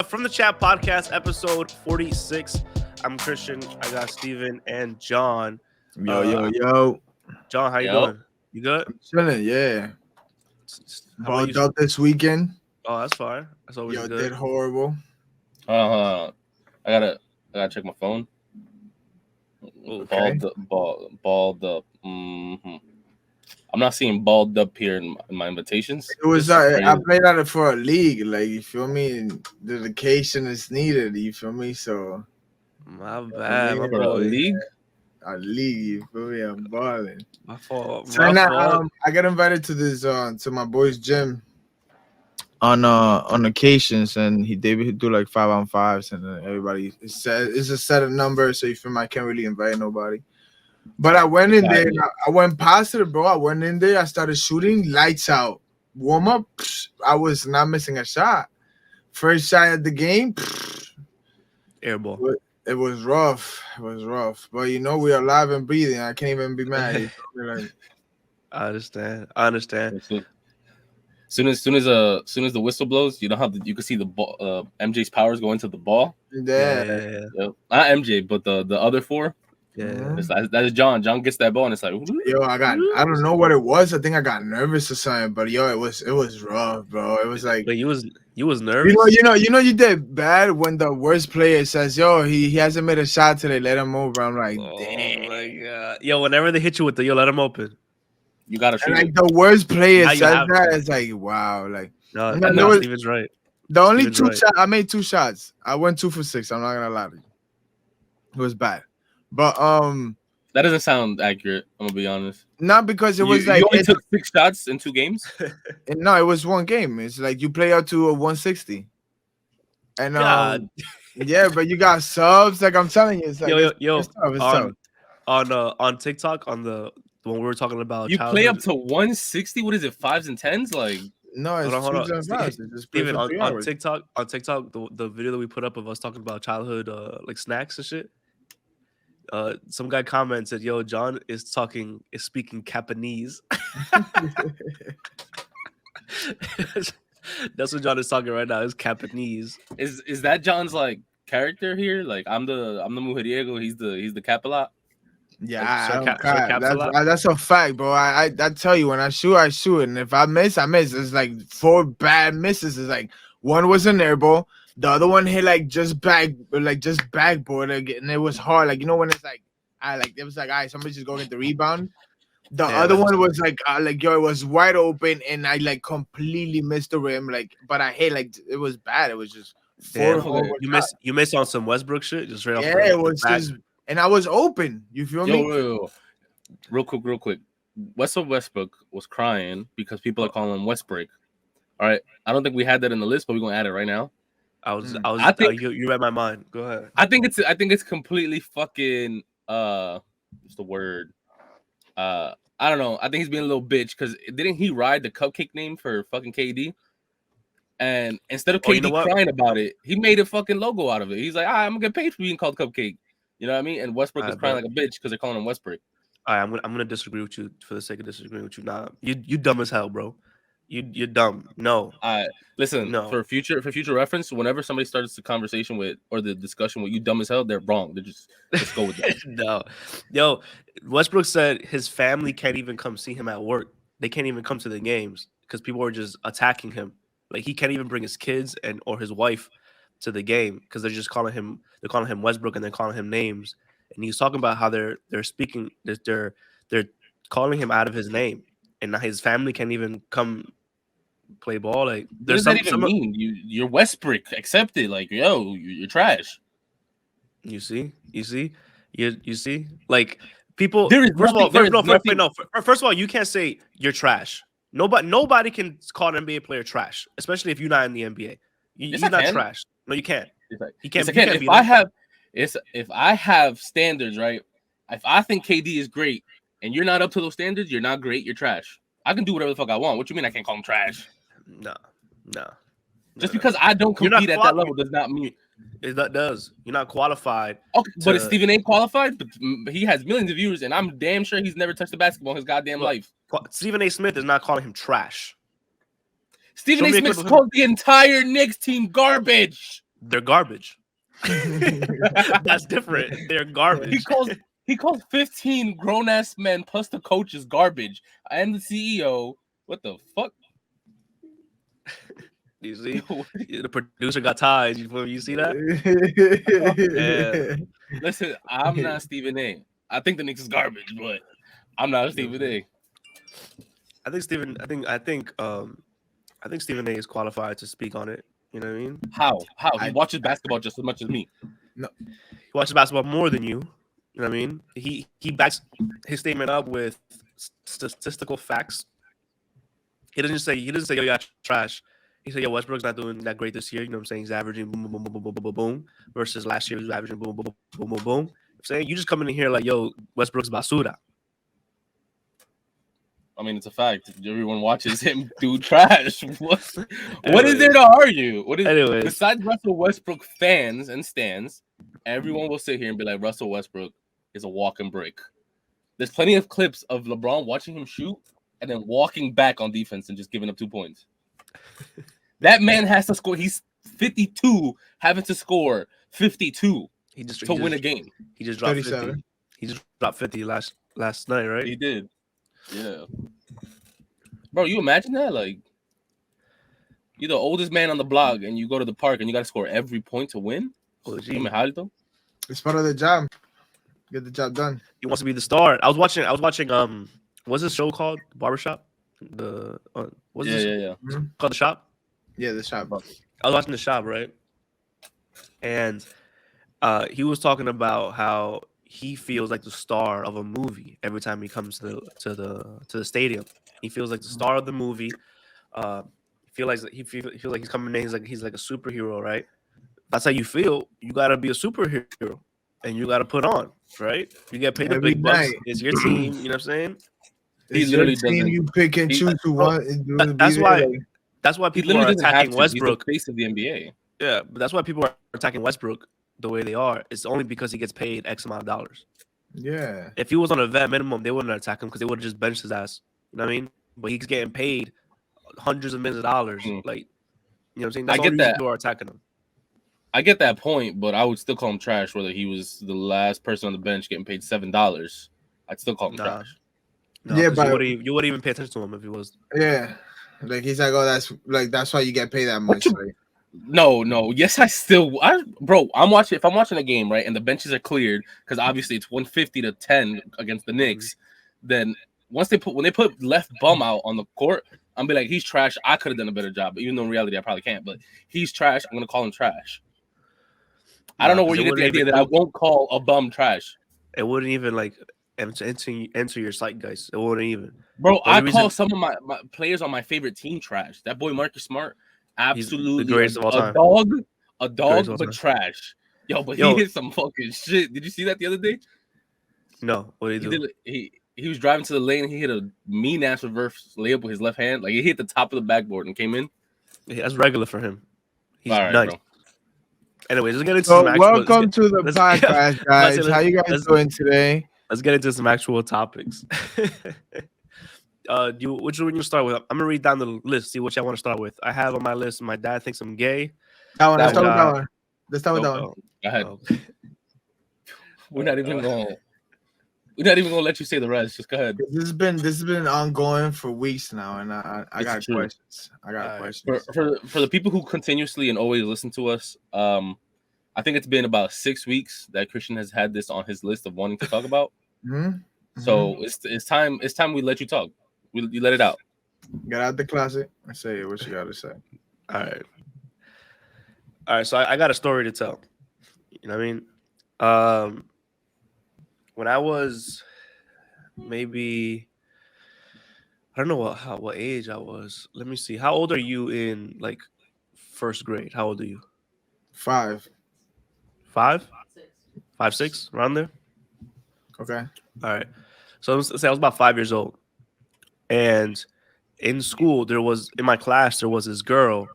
From the Chat podcast, episode 46. I'm Christian. I got Steven and John. Yo. John, how you doing? You good? I'm chilling, yeah. How Balled up this weekend. Oh, that's fine. That's always good. Did horrible. I gotta check my phone. Okay. Balled up. Mm-hmm. I'm not seeing balled up here in my invitations. It was I played out for a league, like, you feel me? Dedication is needed, you feel me? So my bad, my for a league. A league, you feel me? I'm balling. My fault. So I got invited to this to my boy's gym on occasions, and they do like 5-on-5s, and then everybody it's a set of numbers, so you feel me? I can't really invite nobody. But I went in there. I went past it, bro. I went in there. I started shooting. Lights out. Warm up. I was not missing a shot. First shot at the game. Airball. It was rough. But we're alive and breathing. I can't even be mad. I understand. Soon as the whistle blows, you know how you can see the ball. MJ's powers go into the ball. Yeah. Not MJ, but the other four. Yeah, that is John. John gets that ball and it's like, I don't know what it was. I think I got nervous or something, but it was rough, bro. It was like, but you was nervous. You did bad when the worst player says, he hasn't made a shot today. Let him over. I'm like, damn. Oh my god, whenever they hit you with let him open. You gotta shoot. Like the worst player says that, it's like, wow. Like, no, Steven's right. The only shots I made 2 shots. I went 2 for 6. I'm not gonna lie to you. It was bad. But that doesn't sound accurate. I'm gonna be honest. Not because it was you only took 6 shots in 2 games. No, it was 1 game. It's like you play out to a 160, and but you got subs. Like I'm telling you, it's like it's tough. On TikTok when we were talking about you childhood. Play up to 160. What is it? 5s and 10s? Like no, it's hold on. Steven, on TikTok, the video that we put up of us talking about childhood like snacks and shit. Some guy commented, "Yo, John is speaking Japanese." That's what John is talking right now. Is Japanese. Is that John's like character here? Like I'm the Mujeriego. He's the Capalot. Yeah, that's a fact, bro. I tell you, when I shoot, and if I miss. It's like 4 bad misses. It's like one was an air ball. The other one hit just backboard, and it was hard. Like, when it's like, it was like, all right, somebody just go get the rebound. The other one was it was wide open, and I completely missed the rim. But I hit it was bad. It was just you missed on some Westbrook shit, just right off. Yeah, it was just, and I was open. You feel me? Yo. Real quick. Westbrook was crying because people are calling him Westbrook. All right, I don't think we had that in the list, but we're gonna add it right now. I think you read my mind. Go ahead. I think it's completely fucking what's the word? I don't know. I think he's being a little bitch because didn't he ride the cupcake name for fucking KD? And instead of KD crying about it, he made a fucking logo out of it. He's like, I'm gonna get paid for being called Cupcake. You know what I mean? And Westbrook is crying like a bitch because they're calling him Westbrook. All right, I'm gonna disagree with you for the sake of disagreeing with you. Nah, you dumb as hell, bro. You're dumb. No. Listen. No. For future reference, whenever somebody starts the conversation with or the discussion with you dumb as hell, they're wrong. They just go with that. No. Yo, Westbrook said his family can't even come see him at work. They can't even come to the games because people are just attacking him. Like he can't even bring his kids or his wife to the game because they're just calling him. They're calling him Westbrook and they're calling him names. And he's talking about how they're speaking. They're calling him out of his name, and now his family can't even come play ball. Like, what does that even mean? You're Westbrook. Accept it. Like, yo, you're trash. You see. Like people. First of all, you can't say you're trash. Nobody can call an NBA player trash, especially if you're not in the NBA. You're not trash. No, you can't. He can't. If I have standards, right? If I think KD is great and you're not up to those standards, you're not great. You're trash. I can do whatever the fuck I want. What you mean I can't call him trash? No. Just because I don't compete at that level does not mean that does. You're not qualified. Okay, but is Stephen A qualified? But he has millions of viewers, and I'm damn sure he's never touched a basketball in his goddamn life. Stephen A. Smith is not calling him trash. Stephen A. Smith called the entire Knicks team garbage. they're garbage. That's different. They're garbage. He calls 15 grown ass men plus the coaches garbage. And the CEO. What the fuck? You see, the producer got ties. You see that? Yeah. Listen, I'm not Stephen A. I think the Knicks is garbage, but I'm not Stephen A. I think Stephen A. is qualified to speak on it. You know what I mean? How? He watches basketball just as much as me. No, he watches basketball more than you. You know what I mean? He backs his statement up with statistical facts. He doesn't say yo, you're trash. He said, yo, Westbrook's not doing that great this year. You know what I'm saying? He's averaging boom, boom, boom, boom, boom, boom, boom, boom. Versus last year, he was averaging boom, boom, boom, boom, boom, boom. I'm saying you just come in here like, yo, Westbrook's basura. I mean, it's a fact. Everyone watches him do trash. What is there to argue? Besides Russell Westbrook fans and stands, everyone will sit here and be like, Russell Westbrook is a walking brick. There's plenty of clips of LeBron watching him shoot and then walking back on defense and just giving up 2 points. That man has to score. He's 52, having to score 52 to win a game. He just dropped 50. He just dropped 50 last night, right? He did. Yeah. Bro, you imagine that? Like, you're the oldest man on the block and you go to the park and you got to score every point to win? It's part of the job. Get the job done. He wants to be the star. I was watching what's this show called? Barbershop? Yeah. Mm-hmm. Called The Shop? Yeah, The Shop. I was watching The Shop, right? And he was talking about how he feels like the star of a movie every time he comes to the stadium. He feels like the star of the movie. He feels like he's coming in. He's like a superhero, right? That's how you feel. You gotta be a superhero, and you gotta put on, right? You get paid the big bucks. It's your team. You know what I'm saying? He literally doesn't. You pick and choose who want. That's why people are attacking Westbrook. He's the face of the NBA. Yeah, but that's why people are attacking Westbrook the way they are. It's only because he gets paid X amount of dollars. Yeah. If he was on a vet minimum, they wouldn't attack him because they would have just benched his ass. You know what I mean? But he's getting paid hundreds of millions of dollars. Like, you know what I'm saying? That's I get that. People are attacking him. I get that point, but I would still call him trash whether he was the last person on the bench getting paid $7. I'd still call him trash. No, yeah, but you wouldn't even pay attention to him if he was. Yeah, like he's like, oh, that's why you get paid that much. Right? No. Yes, I'm watching. If I'm watching a game, right, and the benches are cleared because obviously it's 150-10 against the Knicks, then when they put left bum out on the court, I'm be like, he's trash. I could have done a better job, but even though in reality I probably can't. But he's trash. I'm gonna call him trash. I don't know where you get the idea that I won't call a bum trash. It wouldn't even like enter your sight, guys. It wouldn't even. Bro, I call some of my players on my favorite team trash. That boy Marcus Smart, absolutely the greatest of all time. A dog, but trash. Yo, he hit some fucking shit. Did you see that the other day? No. What did he do? He was driving to the lane and he hit a mean ass reverse layup with his left hand. Like he hit the top of the backboard and came in. Yeah, that's regular for him. He's all right, nice. Bro. Anyways, let's get into some actual. Welcome to the podcast, guys. How you guys doing today? Let's get into some actual topics. Which one you start with? I'm gonna read down the list. See what I want to start with. I have on my list. My dad thinks I'm gay. Let's start with that one. Let's start with that one. Go ahead. We're not even gonna let you say the rest. Just go ahead. This has been ongoing for weeks now, and I got questions. questions. For the people who continuously and always listen to us, I think it's been about 6 weeks that Christian has had this on his list of wanting to talk about. So it's time we let you talk. You let it out. Get out the closet and say what you got to say. All right. So I got a story to tell. You know what I mean? When I was maybe, I don't know what age I was. Let me see. How old are you in like first grade? How old are you? 5. 5? 5, 6, around there. Okay. All right. So let's say I was about 5 years old, and in school in my class there was this girl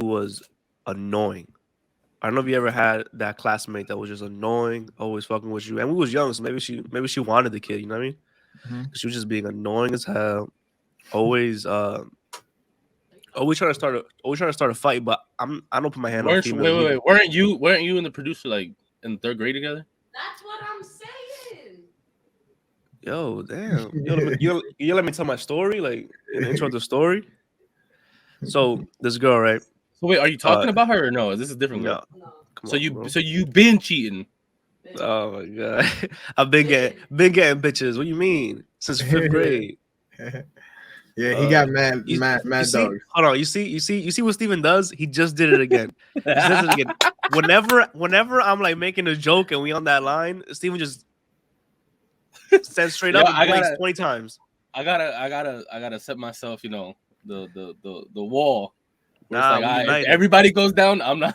who was annoying. I don't know if you ever had that classmate that was just annoying, always fucking with you. And we was young, so maybe she wanted the kid, you know what I mean? She was just being annoying as hell, always we trying to start a fight, but I don't put my hand on females. Wait. Weren't you and the producer like in 3rd grade together? That's what I'm saying. Yo, damn. You let me tell my story, like in the intro of the story. So this girl, right? So wait, are you talking about her or no? Is this a different girl? No. So you been cheating? Oh my god, I've been getting bitches. What do you mean? Since 5th grade. Yeah, he got mad dogs. Hold on, you see what Steven does? He just did it again. He just does it again. Whenever I'm like making a joke and we on that line, Steven just stands straight up and blinks 20 times. I gotta set myself, the wall. Nah, like, if everybody goes down, I'm not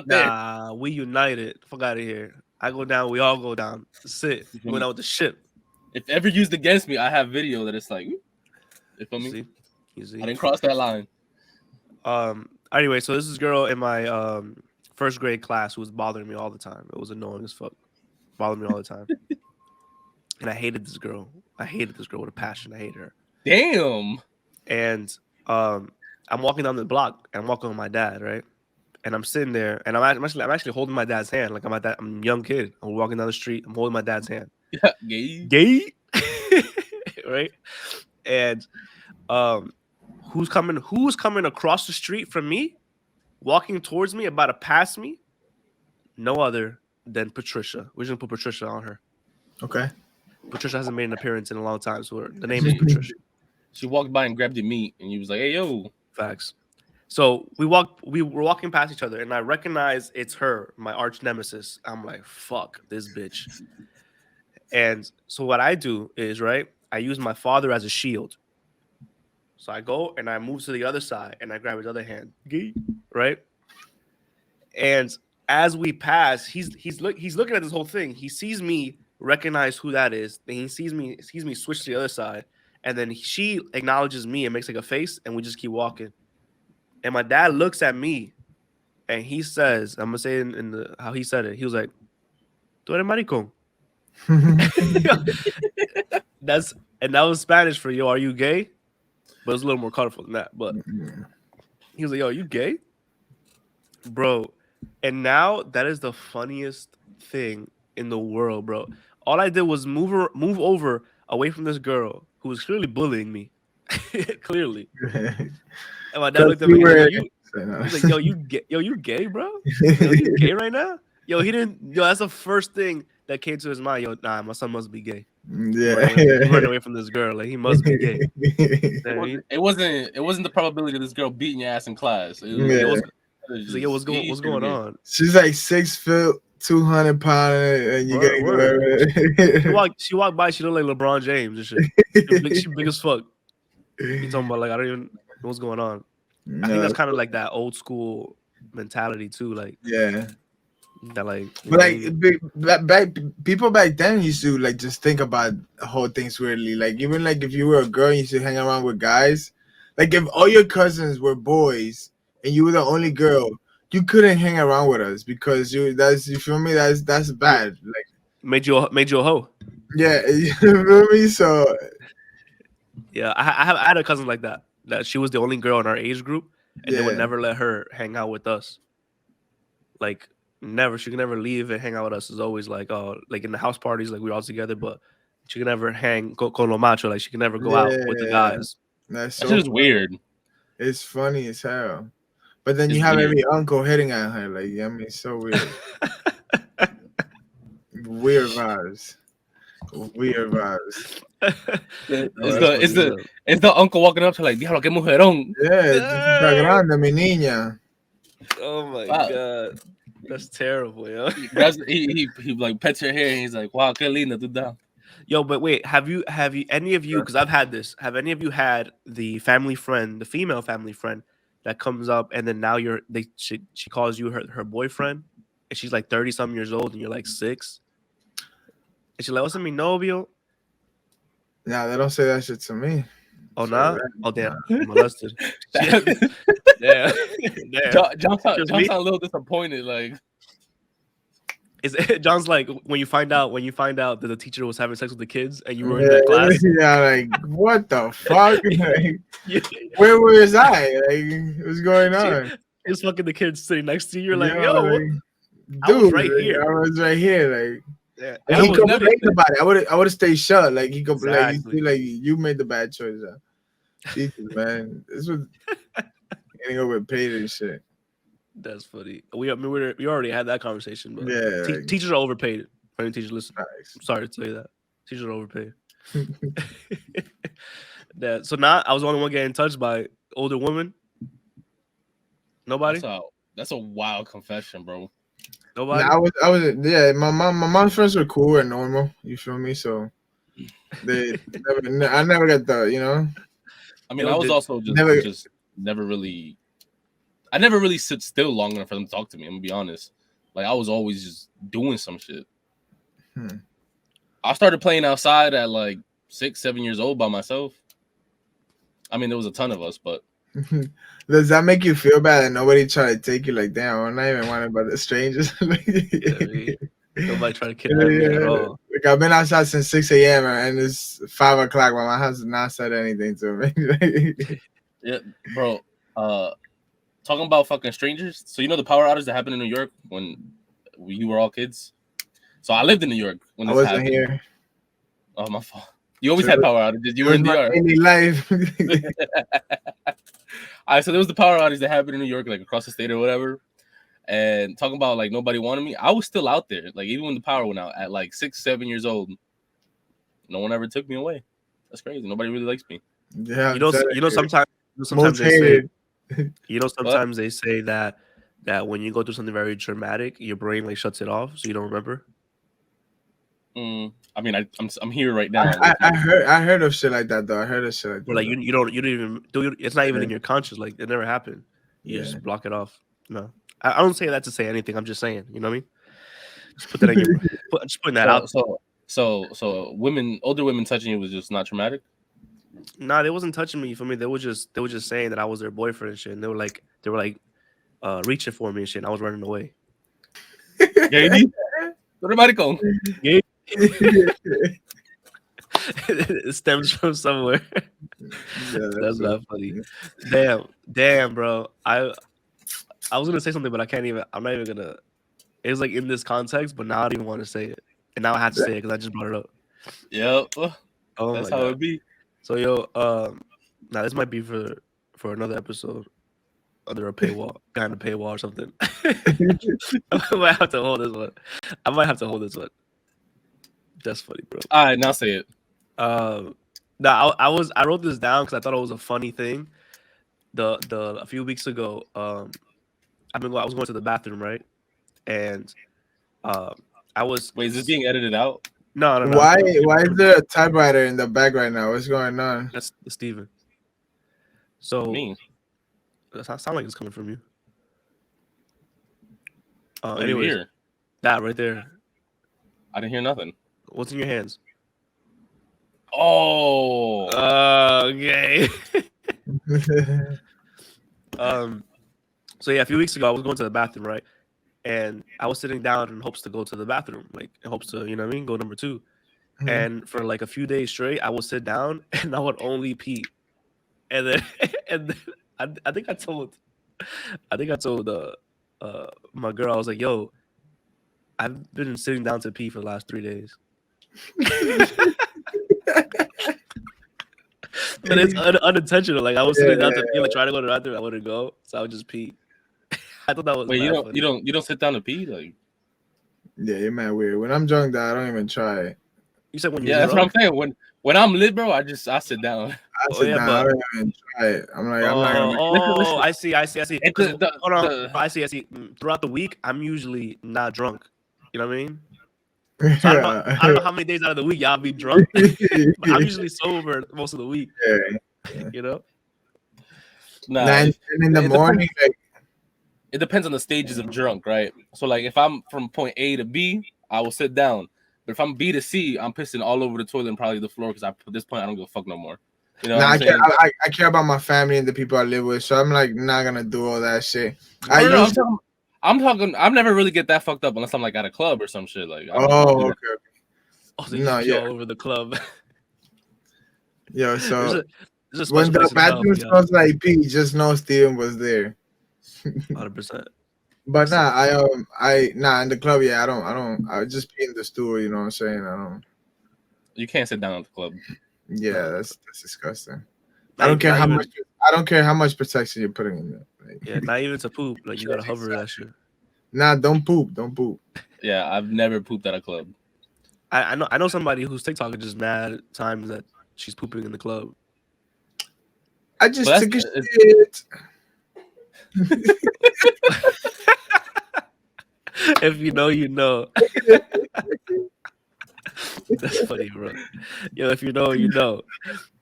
there. Nah, we united. Fuck out of here. I go down, we all go down. Sit. Going out with the ship. If ever used against me, I have video that it's like, you feel me? You see? I didn't cross that line. Anyway, so this is girl in my 1st grade class who was bothering me all the time. It was annoying as fuck. Bothered me all the time. And I hated this girl. With a passion. I hated her. Damn. And I'm walking down the block and I'm walking with my dad, right? And I'm sitting there and I'm actually holding my dad's hand. Like I'm a young kid. I'm walking down the street. I'm holding my dad's hand. Yeah, gay. Right? And who's coming across the street from me, walking towards me, about to pass me? No other than Patricia. We're just gonna put Patricia on her. Okay. Patricia hasn't made an appearance in a long time, so the name is Patricia. She walked by and grabbed your meat, and you was like, "Hey, yo." Facts. So we were walking past each other, and I recognize it's her, my arch nemesis. I'm like, fuck this bitch. And so what I do is, right, I use my father as a shield. So I go and I move to the other side and I grab his other hand, right? And as we pass, he's looking at this whole thing. He sees me recognize who that is. Then he sees me switch to the other side, and then she acknowledges me and makes like a face, and we just keep walking. And my dad looks at me, and he says, "I'm gonna say it in the how he said it." He was like, "Tú eres maricón." That was Spanish for "Yo, are you gay?" But it was a little more colorful than that. But he was like, "Yo, are you gay, bro?" And now that is the funniest thing in the world, bro. All I did was move over away from this girl who was clearly bullying me, clearly. And my dad looked at me. He's like, "Yo, you gay, bro? Yo, you gay right now? Yo, he didn't. Yo, that's the first thing that came to his mind. Yo, nah, my son must be gay. Yeah, running away from this girl. Like he must be gay." It wasn't the probability of this girl beating your ass in class. He's like, "Yo, what's going on?" She's like 6 foot, 200 pounds, and you she walked by. She looked like LeBron James and shit. She big as fuck. You talking about like I don't even know what's going on. I think that's kind of like that old school mentality too. Like that like. But like people back then used to like just think about the whole things weirdly. Like even like if you were a girl, you used to hang around with guys. Like if all your cousins were boys and you were the only girl, you couldn't hang around with us because you feel me? That's bad. Like made you a hoe. Yeah, you feel me? So yeah, I had a cousin like that. That she was the only girl in our age group, and they would never let her hang out with us. Like never, she could never leave and hang out with us. It's always like like in the house parties, like we were all together, but she could never hang con lo macho. Like she could never go out with the guys. That's just weird. It's funny as hell. But then you have every uncle hitting at her. Like, I mean, so weird. Weird vibes. It's the uncle walking up to like, diablo, qué mujerón. Yeah, está grande, mi niña. Oh my god, that's terrible, yo. He like pets her hair and he's like, wow, qué linda tú estás. Yo, but wait, have you any of you? Because I've had this. Have any of you had the family friend, the female family friend, that comes up and then now she calls you her boyfriend, and she's like 30-something years old and you're like 6, and she's like, "What's mi novio?" Nah, they don't say that shit to me. Oh, nah? Oh, damn. I'm molested. Damn. John sounds a little disappointed. Like, John's like when you find out that the teacher was having sex with the kids and you were in that class. Yeah, like what the fuck? Like, where was I? Like, what's going on? It's fucking the kids sitting next to you. You're like, Yo, yo, like, I was dude, right like, here. I was right here. Like, yeah, and he complained about it. I would have stayed shut. Like he could exactly. like you made the bad choice. Jesus, man, this was getting overpaid and shit. That's funny. We already had that conversation, but yeah, teachers are overpaid. For any teachers listen, nice. I'm sorry to say that teachers are overpaid. So now I was the only one getting touched by older women. Nobody. That's a wild confession, bro. Nobody. Nah, I was. Yeah, my mom's friends were cool and normal. You feel me? So I never got the, you know. I mean, I was also just never really. I never really sit still long enough for them to talk to me. I'm gonna be honest. Like I was always just doing some shit. I started playing outside at like 6, 7 years old by myself. I mean, there was a ton of us, but does that make you feel bad that nobody tried to take you? Like, damn, I'm not even wanted by the strangers. Nobody tried to kidnap me at all. Like I've been outside since 6 a.m. and it's 5 o'clock, but my house has not said anything to me. Yeah, bro. Talking about fucking strangers. So you know the power outage that happened in New York when you were all kids. So I lived in New York when this happened. Here. Oh, my fault. You always had power outages. You were in DR. Daily life. All right, so there was the power outage that happened in New York, like across the state or whatever. And talking about like nobody wanted me, I was still out there. Like even when the power went out at like 6, 7 years old, no one ever took me away. That's crazy. Nobody really likes me. Yeah, sometimes they say, sometimes they say that when you go through something very traumatic, your brain like shuts it off, so you don't remember. I mean, I'm here right now. I heard of shit like that though. I heard of shit like that. Like you don't even do it. It's not even in your conscious. Like it never happened. You just block it off. No, I don't say that to say anything. I'm just saying. You know what I mean? Just put that in your. Just putting that out. So older women touching you was just not traumatic. Nah, they wasn't touching me. For me, they were just saying that I was their boyfriend and shit. And they were like reaching for me and shit. And I was running away. It stems from somewhere. That's not funny. Damn, bro. I was gonna say something, but I can't even. I'm not even gonna. It's like in this context, but now I don't even want to say it, and now I have to say it because I just brought it up. Yep. Oh, that's how it be. So yo, now this might be for another episode under a paywall, behind a paywall or something. I might have to hold this one. That's funny, bro. All right, now say it. I wrote this down because I thought it was a funny thing. A few weeks ago, I was going to the bathroom, right? And I was. Wait, is this being edited out? No. Why is there a typewriter in the back right now? What's going on? That's Steven. So me. That sound like it's coming from you. Anyways, here? That right there. I didn't hear nothing. What's in your hands? Oh. Okay. So yeah, a few weeks ago I was going to the bathroom, right? And I was sitting down in hopes to go to the bathroom, like in hopes to, you know what I mean, go number 2. Mm-hmm. And for like a few days straight, I would sit down and I would only pee. And then I think I told my girl, I was like, yo, I've been sitting down to pee for the last 3 days. But it's unintentional. Like I was sitting down to pee, like trying to go to the bathroom, I wouldn't go, so I would just pee. I thought that was. Wait, you don't sit down to pee, like? Yeah, you're mad weird. When I'm drunk, I don't even try it. You said when you're that's drunk? what I'm saying. When I'm lit, bro, I sit down. I sit down. I don't even try it. I'm like, I'm not gonna. Listen. I see. Hold on. I see. Throughout the week, I'm usually not drunk. You know what I mean? So I don't know how many days out of the week y'all be drunk. But I'm usually sober most of the week. Yeah. You know? Nah, and in the morning, it depends on the stages of drunk, right? So like if I'm from point A to B, I will sit down. But if I'm B to C, I'm pissing all over the toilet and probably the floor because at this point I don't give a fuck no more. You know, I care about my family and the people I live with, so I'm like not gonna do all that shit. I'm talking. I've never really get that fucked up unless I'm like at a club or some shit. Like, okay. Oh, so you just pee all over the club. Yo, so there's a when the place in hell, bathroom smells like pee, just know Steven was there. 100%. But nah, in the club, yeah, I just pee in the stool, you know what I'm saying? You can't sit down at the club. Yeah, that's disgusting. I don't care how much protection you're putting in there. Like, yeah, not even to poop. Like you gotta hover that shit. Nah, don't poop. Yeah, I've never pooped at a club. I know somebody whose TikTok is just mad times that she's pooping in the club. I just took a shit. If you know, you know. That's funny, bro. Yo, if you know, you know.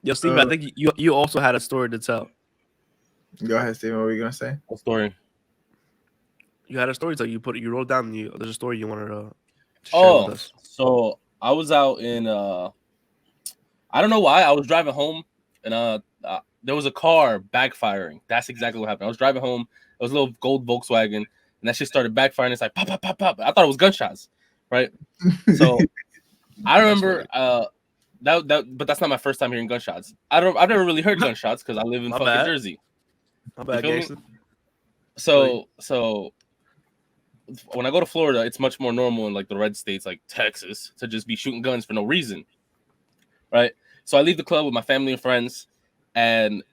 Yo, Steve, I think you also had a story to tell. Go ahead, Steven. What were you gonna say? What story? You had a story to tell. You wrote down. There's a story you wanted to share with us. So I was out in I don't know why I was driving home and there was a car backfiring. That's exactly what happened. I was driving home. It was a little gold Volkswagen, and that shit started backfiring. It's like pop, pop, pop, pop. I thought it was gunshots, right? So I remember but that's not my first time hearing gunshots. I've never really heard gunshots because I live in fucking Jersey. My bad, gangster. So when I go to Florida, it's much more normal in like the red states like Texas to just be shooting guns for no reason. Right? So I leave the club with my family and friends, and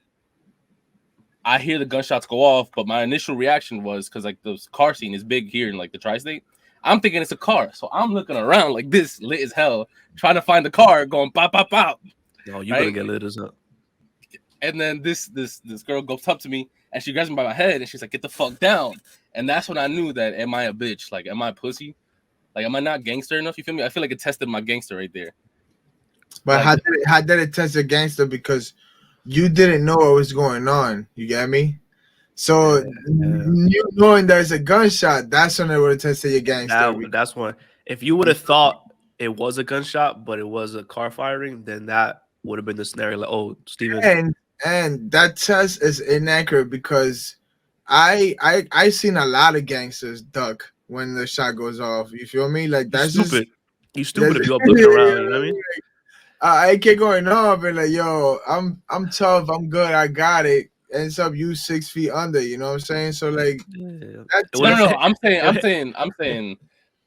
I hear the gunshots go off, but my initial reaction was because like the car scene is big here in like the tri-state. I'm thinking it's a car, so I'm looking around like this, lit as hell, trying to find the car, going pop, pop, pop. No, you better get lit as hell. And then this girl goes up to me and she grabs me by my head and she's like, "Get the fuck down!" And that's when I knew that am I a bitch? Like, am I a pussy? Like, am I not gangster enough? You feel me? I feel like it tested my gangster right there. But like, how did it test your gangster? Because you didn't know what was going on. You get me? So you knowing there's a gunshot, that's when it would have tested your gangster. That's when. If you would have thought it was a gunshot, but it was a car firing, then that would have been the scenario. Like, oh, Steven. And that test is inaccurate because I seen a lot of gangsters duck when the shot goes off. You feel me? Like that's stupid. You stupid if you're up looking around. You know what I mean? I keep going off and like, yo, I'm tough. I'm good. I got it. Ends up you 6 feet under. You know what I'm saying? So like, no. I'm saying,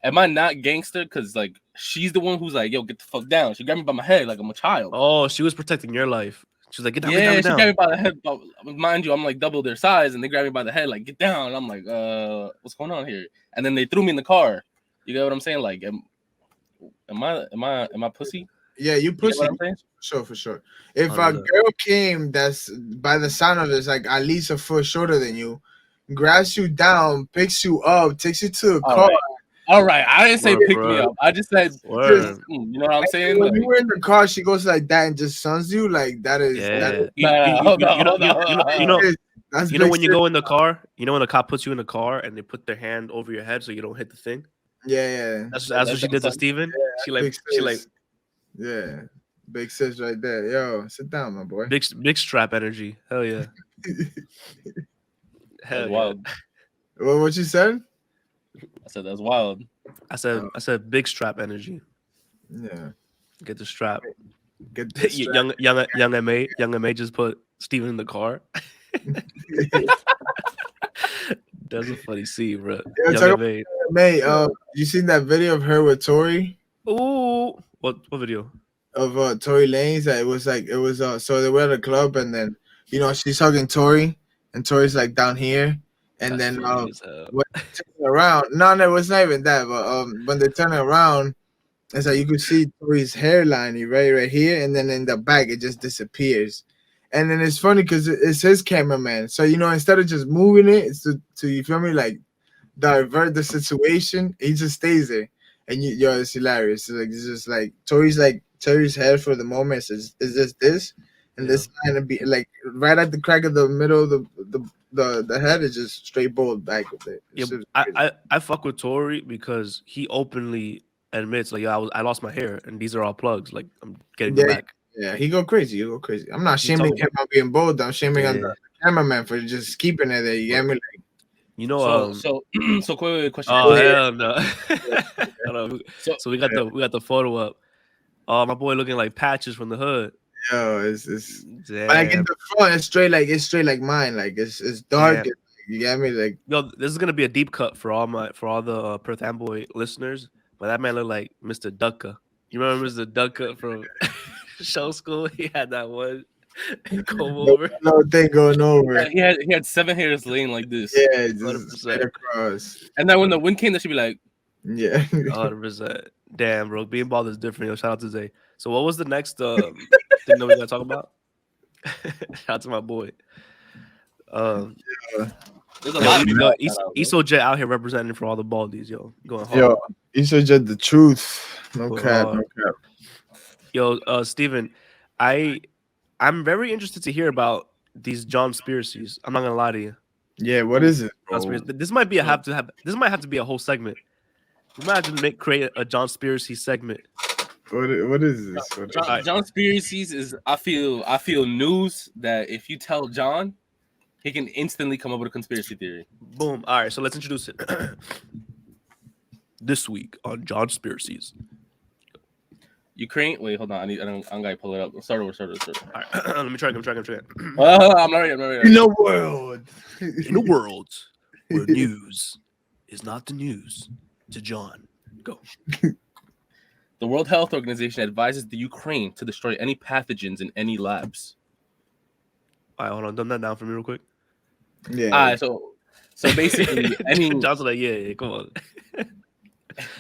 am I not gangster? Because like she's the one who's like, yo, get the fuck down. She grabbed me by my head like I'm a child. Oh, she was protecting your life. She was like, get down, yeah, get down. She grabbed me by the head. But mind you, I'm like double their size, and they grabbed me by the head, like, get down. And I'm like, what's going on here? And then they threw me in the car. You get what I'm saying? Like, am I pussy? Yeah, you pussy. For sure. If a girl came that's by the sound of it, is like at least a foot shorter than you, grabs you down, picks you up, takes you to a car. All right, I didn't say pick me up. I just said, you know what I'm saying? When you were in the car, she goes like that and just suns you. Like that is. You know when you go in the car, you know when the cop puts you in the car and they put their hand over your head so you don't hit the thing. Yeah. That's what she did to Steven. Yeah, she like. Yeah, big sis right there. Yo, sit down, my boy. Big strap energy. Hell yeah. Hell wild. What you said? I said that's wild. I said big strap energy. Yeah. Get the strap. Get the strap. Young MA just put Steven in the car. That's a funny scene, bro. Yeah, you seen that video of her with Tori? Ooh. What video? Of Tory Lanez. That it was so they were at a club and then she's hugging Tory and Tory's like down here and that's then when they turn around, no, it was not even that, but when they turn around, it's like you could see Tory's hairline right here, and then in the back it just disappears. And then it's funny because it's his cameraman, so instead of just moving it, it's to you feel me, like divert the situation, he just stays there. And it's hilarious. It's just like Tory's head for the moment is just this, and this kind of be like right at the crack of the middle of the head is just straight bald back with it. Yeah, I fuck with Tory because he openly admits like, I lost my hair and these are all plugs. Like I'm getting them back. Yeah, he go crazy. I'm not shaming him on being bald. I'm shaming on the cameraman for just keeping it there. You get me? Like, You know, so quick question. Oh hell no! So we got the photo up. Oh, my boy looking like Patches from the hood. Yo, it's Damn. like in the front, it's straight like mine. Like it's dark. You get me? Like, yo, this is gonna be a deep cut for all the Perth Amboy listeners. But that man looked like Mr. Ducka. You remember Mr. Ducka from Show School? He had that one comb over. No thing going over. He had 7 hairs laying like this. Yeah, just straight across. And then when the wind came, that should be like, yeah, 100%. Damn, bro, being bald is different. Yo, shout out to Zay. So, what was the next thing that we gotta talk about? Shout out to my boy. There's a lot of Isojet out here representing for all the baldies, yo. Going hard. Yo, Isojet the truth. No cap. Yo, Steven, I'm very interested to hear about these John-Spiracies. I'm not gonna lie to you. Yeah, what is it, bro? This might be this might have to be a whole segment. We might have to create a John-Spiracy segment. What is this? John-Spiracies is I feel news that if you tell John, he can instantly come up with a conspiracy theory. Boom. All right, so let's introduce it. This week on John-Spiracies. Ukraine. Wait, hold on. I'm gonna pull it up. Start over. All right, let me try. I'm not ready. In a world where news is not the news to John. Go. The World Health Organization advises the Ukraine to destroy any pathogens in any labs. All right, hold on. Dumb that down for me real quick. Yeah. All right, so basically, any John's like, yeah, come on.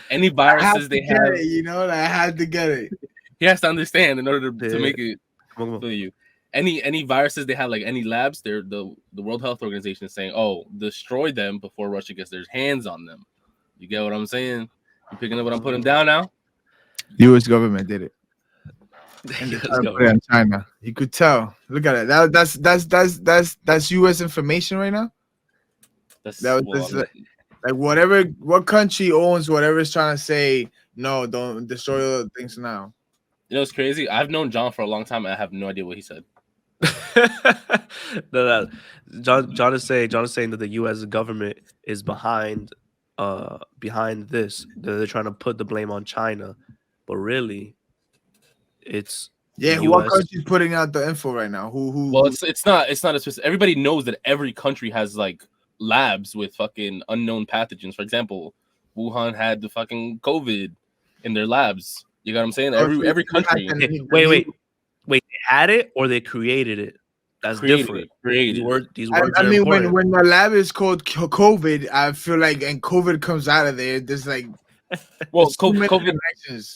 Any viruses they have, I had to get it. He has to understand in order to make it for you. Any viruses they have, like any labs, the World Health Organization is saying, oh, destroy them before Russia gets their hands on them. You get what I'm saying? You picking up what I'm putting down now? U.S. government did it. And they put it in China. You could tell. Look at it. That's U.S. information right now. Like what country owns whatever is trying to say no, don't destroy the things now. You know what's crazy? I've known John for a long time and I have no idea what he said. No. John is saying that the U.S. government is behind this. They're trying to put the blame on China, but really, it's what country's putting out the info right now? Who? Well, it's not a specific. Everybody knows that every country has like labs with fucking unknown pathogens. For example, Wuhan had the fucking COVID in their labs. You got what I'm saying? Every country. Wait. They had it or they created it? That's different. Created. These words I mean, important. when the lab is called COVID, I feel like, and COVID comes out of there, there's like, well, COVID,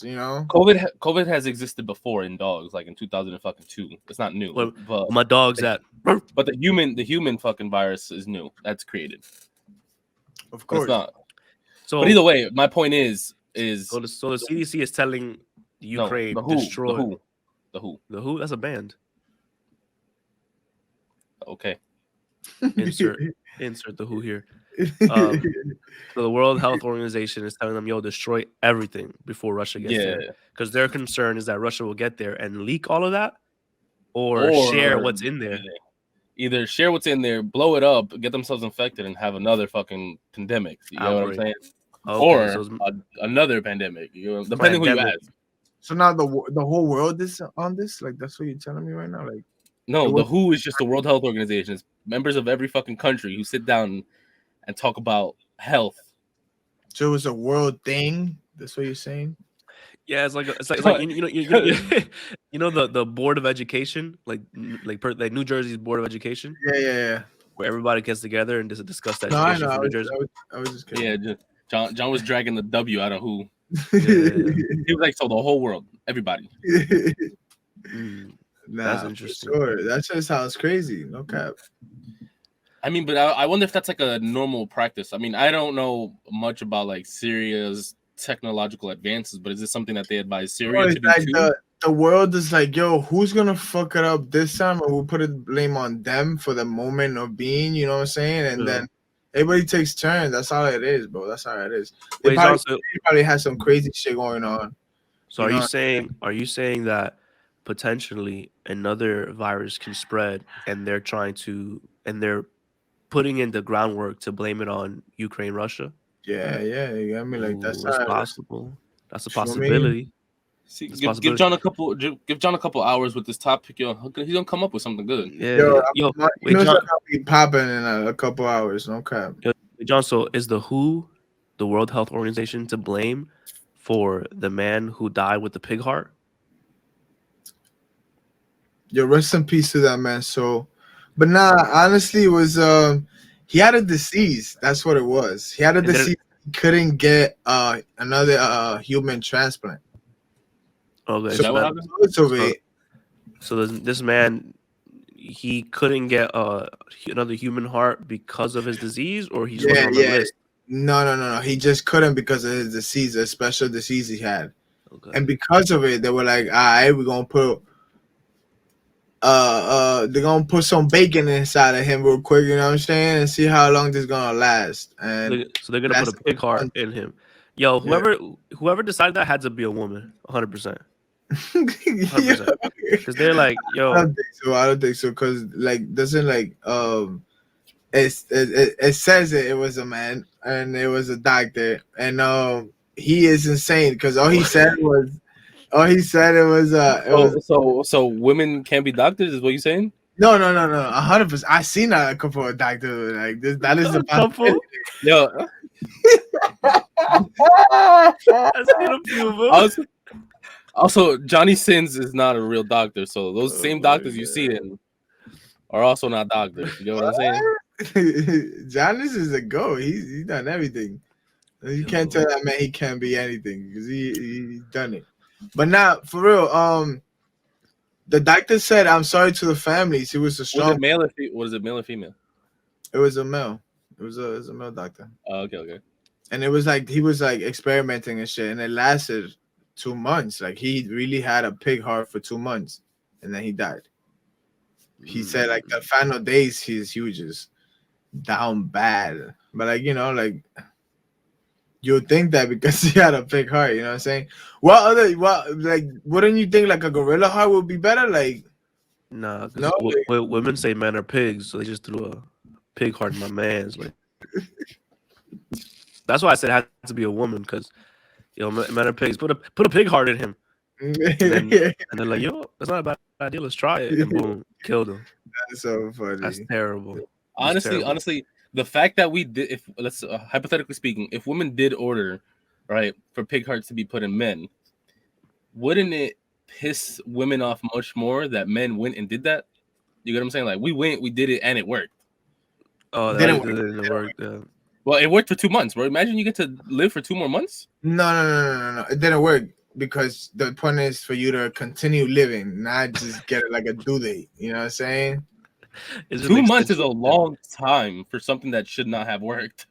you know, COVID has existed before in dogs, like in 2002. It's not new. But my dog's but the human fucking virus is new. That's created. Of course. It's not. So, but either way, my point is so the CDC is telling Ukraine destroy the WHO. The WHO? That's a band. Okay. Insert the WHO here. So the World Health Organization is telling them, yo, destroy everything before Russia gets there. Because their concern is that Russia will get there and leak all of that or share what's in there. Either share what's in there, blow it up, get themselves infected, and have another fucking pandemic. You know what I'm saying? Okay, or another pandemic. You know, depending who you ask. So now the whole world is on this? Like, that's what you're telling me right now? Like, no, the WHO is just the World Health Organization. It's members of every fucking country who sit down and talk about health. So it's a world thing. That's what you're saying? Yeah, it's like you know the Board of Education, like New Jersey's Board of Education. Yeah. Where everybody gets together and just discuss that. No, I know. I was just kidding. Yeah, John was dragging the W out of WHO. Yeah. He was like, so the whole world, everybody. That's interesting. Sure. That just sounds crazy. No cap. I mean, but I wonder if that's like a normal practice. I mean, I don't know much about like Syria's technological advances, but is this something that they advise Syria to do too? The world is like, yo, who's gonna fuck it up this time, and we'll put a blame on them for the moment of being. You know what I'm saying? And then everybody takes turns. That's all it is, bro. That's all it is. They probably has some crazy shit going on. So are you saying that potentially another virus can spread, and they're trying to putting in the groundwork to blame it on Ukraine, Russia. Yeah, you got me like that's possible. That's a possibility. See, give John a couple hours with this topic, yo. He's gonna come up with something good. Yeah, John, gonna be popping in a couple hours. No cap. John, so is the WHO, the World Health Organization, to blame for the man who died with the pig heart? Yo, rest in peace to that man. So, but honestly, it was he had a disease. That's what it was. He had a disease. He couldn't get another human transplant. Okay, so this man, he couldn't get another human heart because of his disease, or he's on the list? No. He just couldn't because of his disease, a special disease he had, and because of it, they were like, "All right, we're gonna put they're gonna put some bacon inside of him real quick, you know what I'm saying, and see how long this is gonna last." And so they're gonna put a pig heart in him. Yo, whoever decided that had to be a woman, 100%. 100%. Because they're like, yo, I don't think so. Because like doesn't like it says it was a man and it was a doctor, and he is insane because all he said it was so women can't be doctors, is what you saying? No, 100%. I seen a couple of doctors like this. That is the couple. Yo, I seen a few, bro. Also, Johnny Sins is not a real doctor, so those same doctors you see in are also not doctors. You know what I'm saying? Johnny is a go. He's done everything. You can't tell that man he can't be anything because he done it. But now, for real, the doctor said, "I'm sorry to the families." He was a strong. Was it male or female? It was a male. It was a male doctor. Okay. And it was like he was like experimenting and shit, and it lasted 2 months. Like he really had a pig heart for 2 months, and then he died. He said like the final days he was just down bad, but like like you'd think that because he had a pig heart, you know what I'm saying? Wouldn't you think like a gorilla heart would be better? Like nah, no, women say men are pigs, so they just threw a pig heart in my man's. Like that's why I said it had to be a woman because men are pigs. Put a pig heart in him, and they're like, yo, that's not a bad idea. Let's try it, and boom, killed him. That's so funny. That's terrible. Honestly, the fact that we did, if let's hypothetically speaking, if women did order, right, for pig hearts to be put in men, wouldn't it piss women off much more that men went and did that? You get what I'm saying? Like we went, we did it, and it worked. Oh, that didn't work. Yeah. Well, it worked for 2 months, bro. Imagine you get to live for 2 more months. No. It didn't work because the point is for you to continue living, not just get it like a due date. You know what I'm saying? 2 months is a long time for something that should not have worked.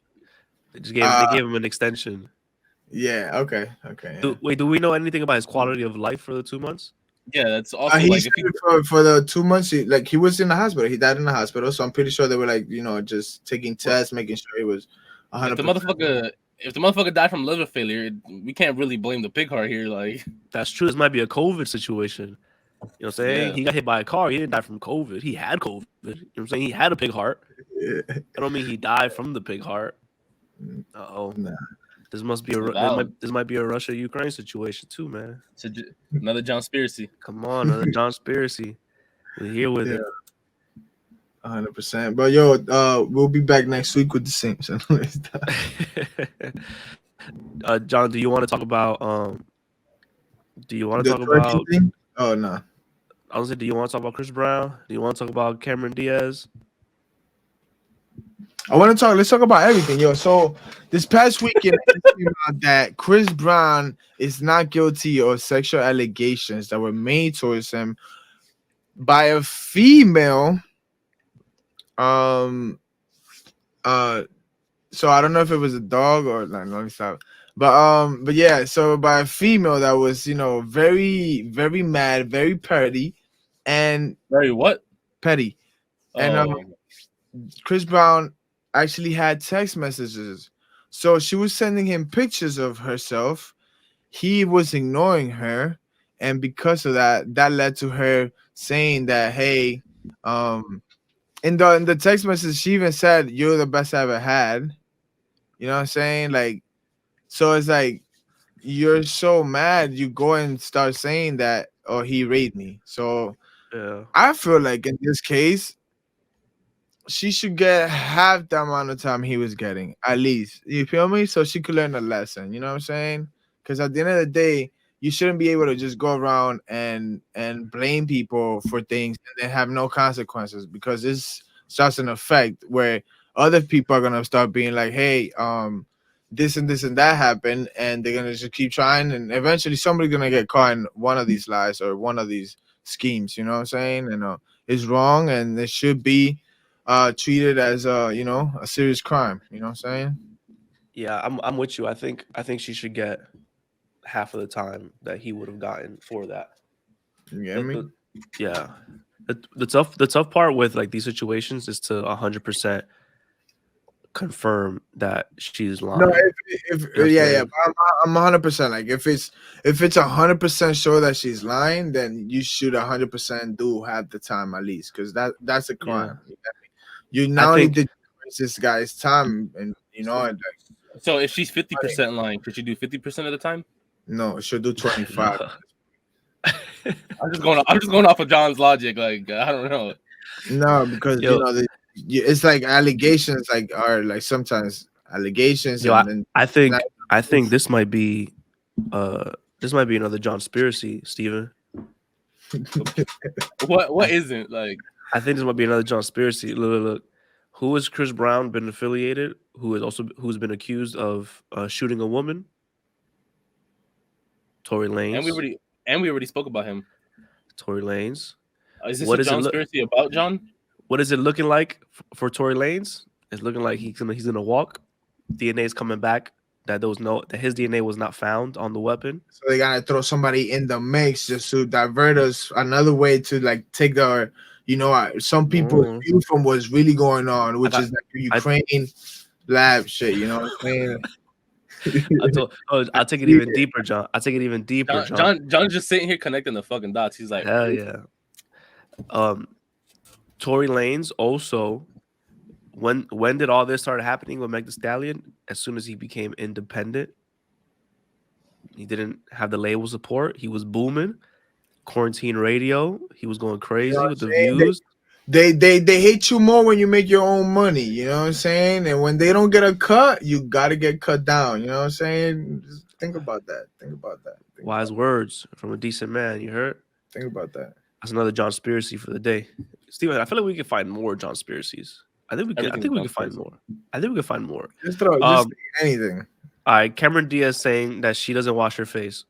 They gave him an extension. Yeah. Okay. Do we know anything about his quality of life for the 2 months? Yeah, that's also for the 2 months. He was in the hospital. He died in the hospital, so I'm pretty sure they were like just taking tests, making sure he was 100%. If the motherfucker died from liver failure, we can't really blame the pig heart here. Like that's true. This might be a COVID situation. You know what I'm saying? Yeah. He got hit by a car. He didn't die from COVID. He had COVID. You know what I'm saying? He had a pig heart. Yeah. I don't mean he died from the pig heart. Nah. This must be this might be a Russia-Ukraine situation too, man. Another John-Spiracy. Come on, another John-Spiracy. We're here with it. 100%. But yo, we'll be back next week with the same. John, do you want to talk about thing? Oh no. I was saying, do you want to talk about Chris Brown? Do you want to talk about Cameron Diaz? Let's talk about everything, yo. So this past weekend that Chris Brown is not guilty of sexual allegations that were made towards him by a female. So I don't know if it was a dog or no, let me stop. But yeah, so by a female that was, very, very mad, very petty, and very what? Petty. And Chris Brown actually had text messages. So she was sending him pictures of herself. He was ignoring her, and because of that led to her saying that, hey, in the text message, she even said, "You're the best I ever had." You know what I'm saying? Like, so it's like you're so mad, you go and start saying that, "Oh, he raped me." So Yeah. I feel like in this case, she should get half the amount of time he was getting, at least. You feel me? So she could learn a lesson. You know what I'm saying? Because at the end of the day, you shouldn't be able to just go around and blame people for things and then have no consequences, because this starts an effect where other people are gonna start being like, hey, this and this and that happened, and they're gonna just keep trying, and eventually somebody's gonna get caught in one of these lies or one of these schemes. You know what I'm saying? And it's wrong, and it should be treated as a serious crime. You know what I'm saying? Yeah, I'm with you. I think she should get half of the time that he would have gotten for that. You get The- me? the- yeah. The tough part with like these situations is to 100% confirm that she's No, lying. if You know what I'm yeah, saying? I'm 100%. Like if it's 100% sure that she's lying, then you should 100% do half the time at least, because that's a Yeah. crime. You get me? You I not only think did you waste this guy's time, and and like, So if she's 50% lying, could she do 50% of the time? no, she'll do 25. I'm just going off of John's logic. Like I don't know. No, because Yo, it's like allegations, like are like sometimes allegations, yo, and then I think this might be another John-Spiracy, Steven. What isn't like? I think this might be another John-Spiracy. Look. Who has Chris Brown been affiliated? Who's been accused of shooting a woman? Tory Lanez. And we already spoke about him. Tory Lanez. Is this a John-Spiracy about John? What is it looking like for Tory Lanez? It's looking like he's gonna walk. DNA is coming back. That his DNA was not found on the weapon. So they gotta throw somebody in the mix just to divert us another way to like take our, some people's view from what's really going on, which is like Ukraine lab shit. You know what I'm saying? I'll take it even deeper, John. I'll take it even deeper, John. John's just sitting here connecting the fucking dots. He's like, hell yeah. Tory Lanez also. When did all this start happening with Meg Thee Stallion? As soon as he became independent, he didn't have the label support. He was booming. Quarantine radio. He was going crazy with the views. They hate you more when you make your own money. You know what I'm saying? And when they don't get a cut, you gotta get cut down. You know what I'm saying? Just think about that. Wise words from a decent man. You heard? Think about that. That's another John-Spiracy for the day. Steven, I feel like we can find more John-Spiracies. I think we can find more. Just throw anything. All right, Cameron Diaz saying that she doesn't wash her face.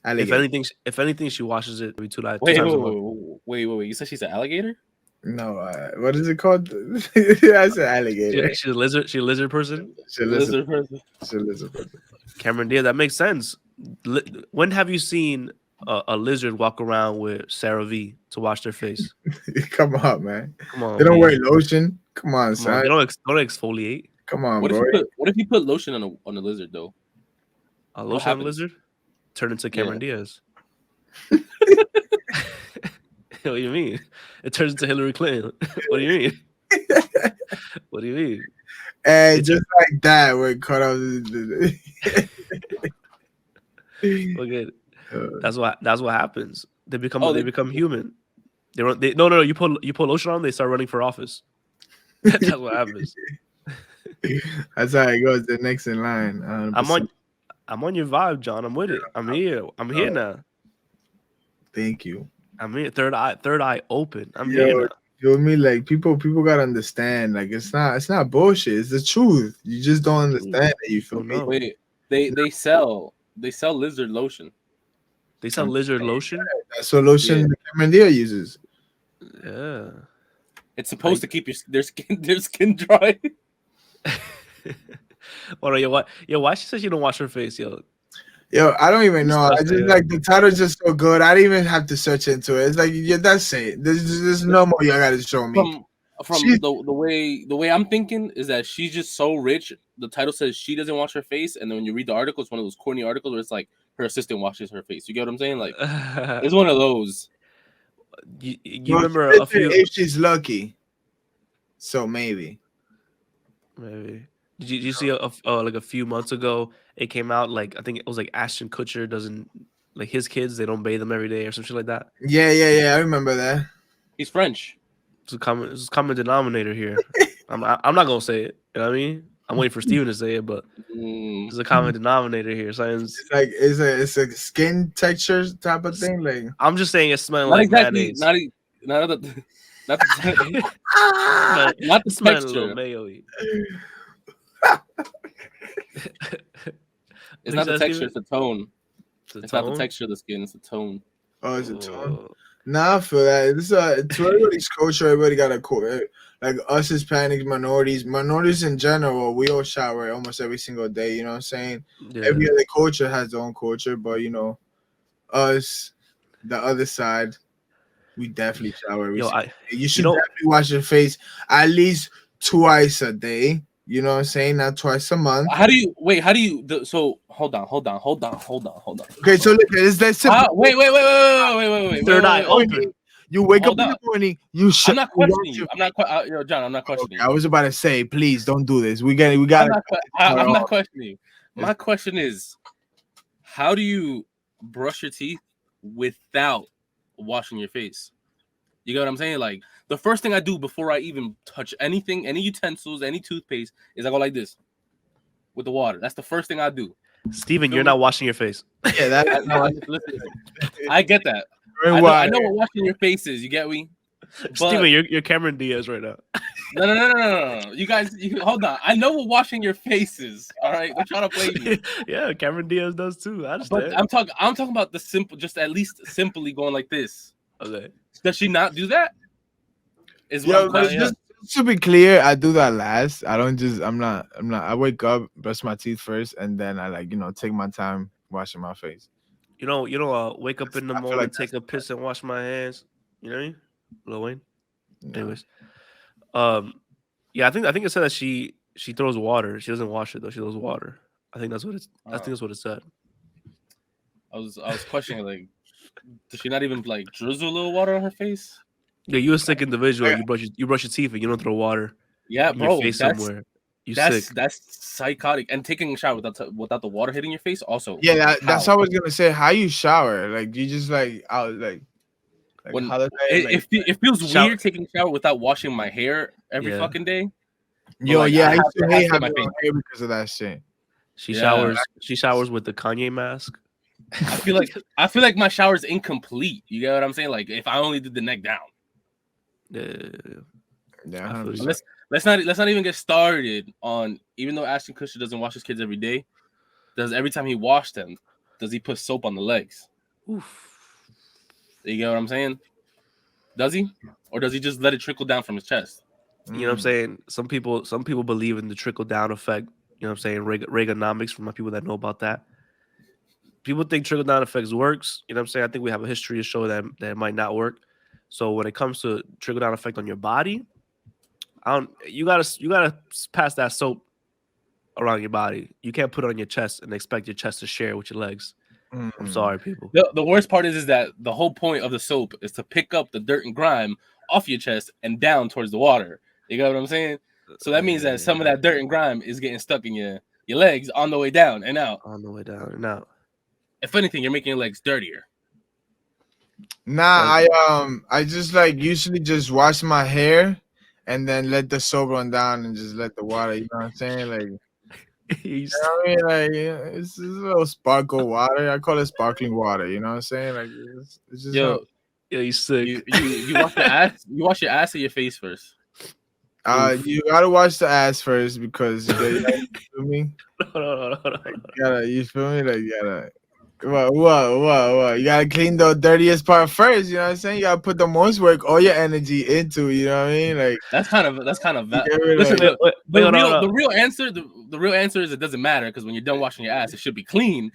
Alligator. If anything, she washes it maybe two times wait, a month. Wait. You said she's an alligator? No, what is it called? I said alligator. She's a lizard. She's a lizard person. She's a lizard person. Cameron Diaz, that makes sense. When have you seen a lizard walk around with CeraVe to wash their face? Come on, man. Come on. They don't wear lotion. Come on, son. They don't exfoliate. Come on, what bro. If you put lotion on a lizard though? A lotion on a lizard? Turn into Cameron Diaz. What do you mean? It turns into Hillary Clinton. What do you mean? What do you mean? And just like that, we're cut off. Look at that's what happens. They become human. No. You put lotion on them, they start running for office. That's what happens. That's how it goes. The next in line. 100%. I'm on your vibe, John. I'm with it. I'm here. I'm here now. Thank you. I'm here. Third eye open. I'm here now. You know what I mean? Like people gotta understand. Like it's not bullshit. It's the truth. You just don't understand it. You feel me? Wait, they sell lizard lotion. They sell lizard lotion. That's what lotion Cameron Diaz uses. Yeah. It's supposed to keep their skin dry. Oh, why she said she don't wash her face, yo? Yo, I don't even know. I just like the title's just so good. I didn't even have to search into it. It's like, that's it. There's no more you gotta show me. From the way I'm thinking is that she's just so rich. The title says she doesn't wash her face, and then when you read the article, it's one of those corny articles where it's like her assistant washes her face. You get what I'm saying? Like it's one of those. You remember a few? If she's lucky. So maybe. Did you see like a few months ago? It came out like I think it was like Ashton Kutcher doesn't like his kids. They don't bathe them every day or some shit like that. Yeah. I remember that. He's French. It's a common denominator here. I'm not gonna say it. You know what I mean? I'm waiting for Steven to say it, but there's a common denominator here. It's like it's a skin texture type of thing. Like I'm just saying it's smelling not like exactly, mayonnaise. Not the It's smelling a texture. little mayo-y. It's not the texture, it's the tone. It's not the texture of the skin, it's the tone. Oh, it's a tone. Nah, I feel that. This to everybody's culture. Everybody got a culture. Like us Hispanics, minorities in general, we all shower almost every single day. You know what I'm saying? Yeah. Every other culture has their own culture, but you know, us, the other side, we definitely shower every single day. You should definitely wash your face at least twice a day. You know what I'm saying? Not twice a month. So hold on. Okay, so look, it's simple. Wait. Third eye open. You wake up in the morning. I'm not questioning you. John, I'm not questioning you. I was about to say, please don't do this. We got. I'm not questioning you. My question is, how do you brush your teeth without washing your face? You get what I'm saying? Like the first thing I do before I even touch anything, any utensils, any toothpaste, is I go like this with the water. That's the first thing I do. Steven, you're not washing your face. Yeah, listen. I get that. I know what washing your face is. You get me? Steven, you're Cameron Diaz right now. No. You guys, hold on. I know what washing your face is. All right, they're trying to play me. Yeah, Cameron Diaz does too. I understand. But I'm talking about the simple, just at least simply going like this. Okay. Does she not do that? Is what I'm just to be clear, I do that last. I'm not. I wake up, brush my teeth first, and then I take my time washing my face. You know, wake up in the morning, take a piss, and wash my hands. You know what I mean, Lil Wayne? No. Anyways, yeah, I think it said that she throws water. She doesn't wash it though. She throws water. I think that's what it's. I think that's what it said. I was questioning like, does she not even like drizzle a little water on her face? Yeah, you a sick individual. You brush your teeth and you don't throw water. Yeah, in bro. Your face somewhere. Sick. That's psychotic. And taking a shower without the water hitting your face also. Yeah, that's what I was gonna say. How you shower? Like you just when it feels weird taking a shower without washing my hair every fucking day. Yo, I used to hate having my hair because of that shit. She showers with the Kanye mask. I feel like my shower is incomplete. You get what I'm saying? Like if I only did the neck down. Yeah. Let's not even get started on. Even though Ashton Kutcher doesn't wash his kids every day, every time he washed them, does he put soap on the legs? Oof. You get what I'm saying? Does he, or does he just let it trickle down from his chest? You know what I'm saying? Some people believe in the trickle down effect. You know what I'm saying? Reaganomics, for my people that know about that. People think trickle down effects works. You know what I'm saying? I think we have a history to show that it might not work. So when it comes to trickle down effect on your body, you gotta pass that soap around your body. You can't put it on your chest and expect your chest to share with your legs. I'm sorry, people. The worst part is that the whole point of the soap is to pick up the dirt and grime off your chest and down towards the water. You got what I'm saying? So that means that some of that dirt and grime is getting stuck in your legs on the way down and out. On the way down and out. If anything, you're making your legs dirtier. Nah, I just usually just wash my hair and then let the soap run down and just let the water. You know what I'm saying? Like, you know what I mean? Like, it's a little sparkle water. I call it sparkling water. You know what I'm saying? Like, it's just you sick. You wash your ass. You wash your ass or your face first. You gotta wash the ass first because you feel me. You feel me? Like, you gotta. What? You gotta clean the dirtiest part first. You know what I'm saying? You gotta put the most work, all your energy into. You know what I mean? Like that's kind of. Listen, the real answer is it doesn't matter because when you're done washing your ass, it should be clean.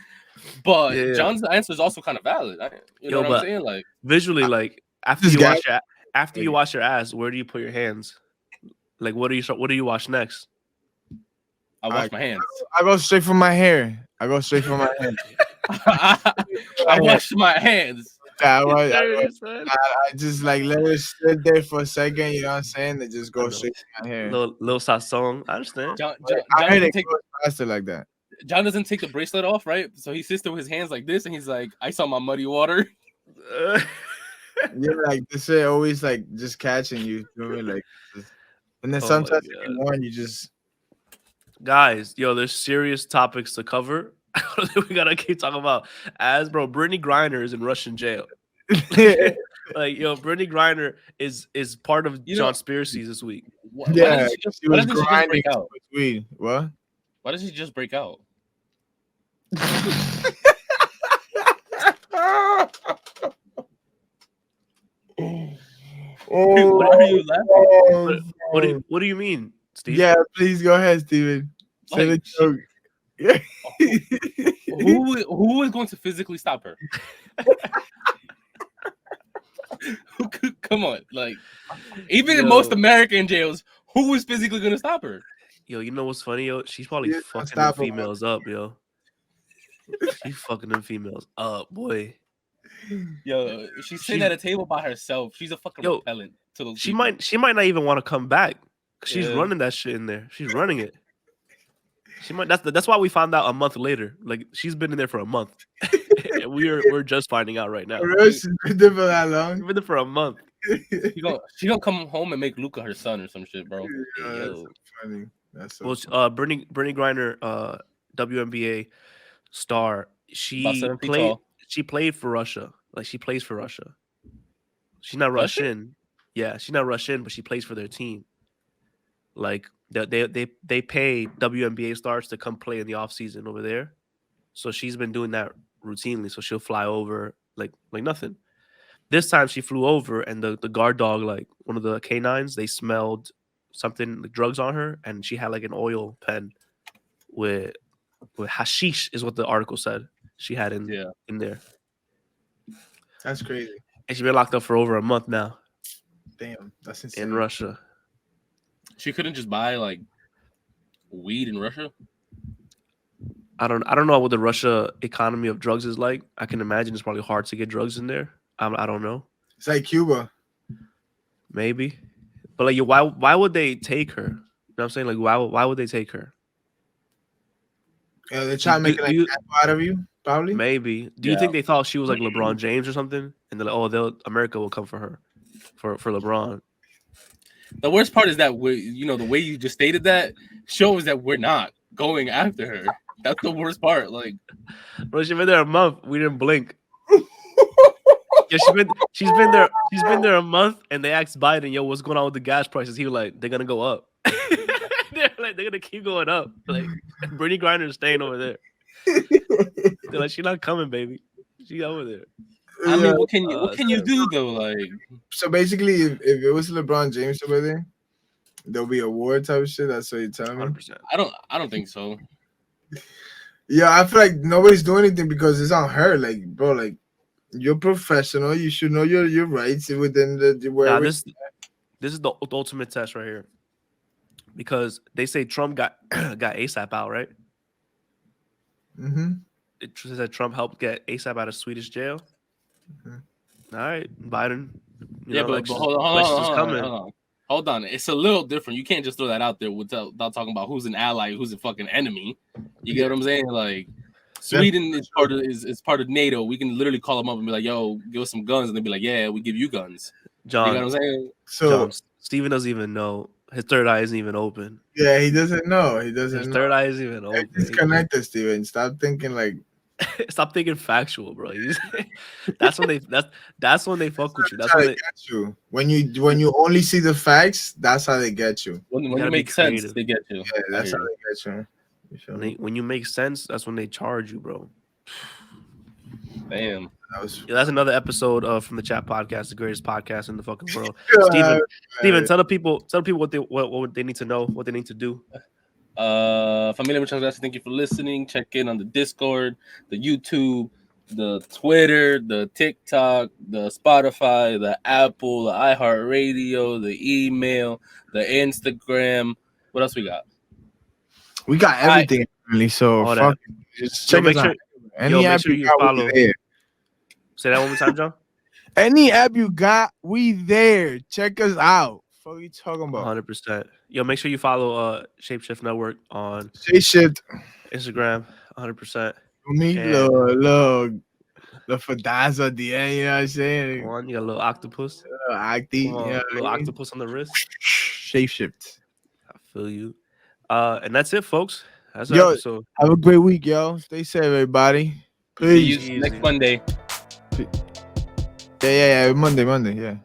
But John's answer is also kind of valid. You know what I'm saying? Like visually, like after you wash your ass, where do you put your hands? Like what do you wash next? I wash my hands. I go straight for my hair. I wash my hands. I just like let it sit there for a second. You know what I'm saying? They just go straight to my hair. Little song. I understand. John doesn't take faster like that. John doesn't take the bracelet off, right? So he sits there with his hands like this, and he's like, "I saw my muddy water." Yeah, like this shit always like just catching you. Like, and then sometimes if you want, you just guys, yo, there's serious topics to cover. We gotta keep talking about bro. Brittney Griner is in Russian jail. Like, yo, Brittney Griner is part of John-Spiracy this week. Why doesn't she just break out? What? Why does she just break out? What are you laughing? What do you mean, Steve? Yeah, please go ahead, Steven. Say the joke. Who is going to physically stop her? Come on, like even in most American jails, who is physically going to stop her? Yo, you know what's funny, yo? She's probably fucking them females up, yo. She's fucking them females up, boy. Yo, she's sitting at a table by herself. She's a fucking repellent to those people. She might not even want to come back. She's running that shit in there. She's running it. She might. That's why we found out a month later. Like, she's been in there for a month. And we're just finding out right now. She's been there for that long. She's been there for a month. She gonna come home and make Luca her son or some shit, bro. Yeah, that's so funny. That's so funny. Brittney Griner, WNBA star. She played for Russia. Like, she plays for Russia. She's not Russian. Yeah, she's not Russian, but she plays for their team. Like, they pay WNBA stars to come play in the off season over there. So she's been doing that routinely. So she'll fly over like nothing. This time she flew over, and the guard dog, like one of the canines, they smelled something, like drugs on her, and she had like an oil pen with hashish, is what the article said she had in there. That's crazy. And she's been locked up for over a month now. Damn, that's insane. In Russia. She couldn't just buy like weed in Russia? I don't know what the Russia economy of drugs is like. I can imagine it's probably hard to get drugs in there. I don't know. It's like Cuba. Maybe. But like, why would they take her? You know what I'm saying? Like, why would they take her? Yeah, they're trying to make an example out of you, probably. Maybe. Do you think they thought she was like LeBron James or something? And they're like, America will come for her, for LeBron. The worst part is that the way you just stated that shows that we're not going after her. That's the worst part. Like, bro, she's been there a month. We didn't blink. Yeah, she's been there a month, and they asked Biden, "Yo, what's going on with the gas prices?" He was like, "They're gonna go up." They're gonna keep going up. Like, Brittney Griner is staying over there. They're like, she's not coming, baby. She's over there. I mean, what can you do though? Like, so basically, if it was LeBron James over there, there'll be a war type of shit. That's what you're telling me. 100%. I don't think so. Yeah, I feel like nobody's doing anything because it's on her. Like, bro, like, you're professional. You should know your rights within the way. Nah, this is the ultimate test right here, because they say Trump got ASAP out, right? Mm-hmm. It said Trump helped get ASAP out of Swedish jail. Mm-hmm. All right, Biden. But hold on. It's a little different. You can't just throw that out there without talking about who's an ally, who's a fucking enemy. You get what I'm saying? Like, Sweden is part of NATO. We can literally call them up and be like, "Yo, give us some guns," and they'll be like, "Yeah, we give you guns." John, you know what I'm saying? So Steven doesn't even know. His third eye isn't even open. Yeah, he doesn't know. His third eye isn't even open. Disconnected, Steven. Stop thinking like. Stop thinking factual, bro. That's when they fuck with you. That's when they get you. When you only see the facts, that's how they get you. When you make sense, they get you. Yeah, that's how they get you. When you make sense, that's when they charge you, bro. Damn. That's another episode of From the Chat Podcast, the greatest podcast in the fucking world. Steven, tell people what they need to know, what they need to do. Familia, muchas gracias. Thank you for listening. Check in on the Discord, the YouTube, the Twitter, the TikTok, the Spotify, the Apple, the iHeartRadio, the email, the Instagram. What else we got? We got everything, really. So fuck. Just check it out. Make sure you follow. Say that one more time, John. Any app you got, we there. Check us out. What are you talking about? 100%. Yo, make sure you follow Shapeshift Network on Shapeshift Instagram. 100%. Me, look, the Fadaza at the end. You know what I'm saying? One, you got a little octopus. Little octopus on the wrist. Shapeshift. I feel you. And that's it, folks. That's our episode. Have a great week, yo. Stay safe, everybody. Peace. See you next Monday. Yeah. Monday, yeah.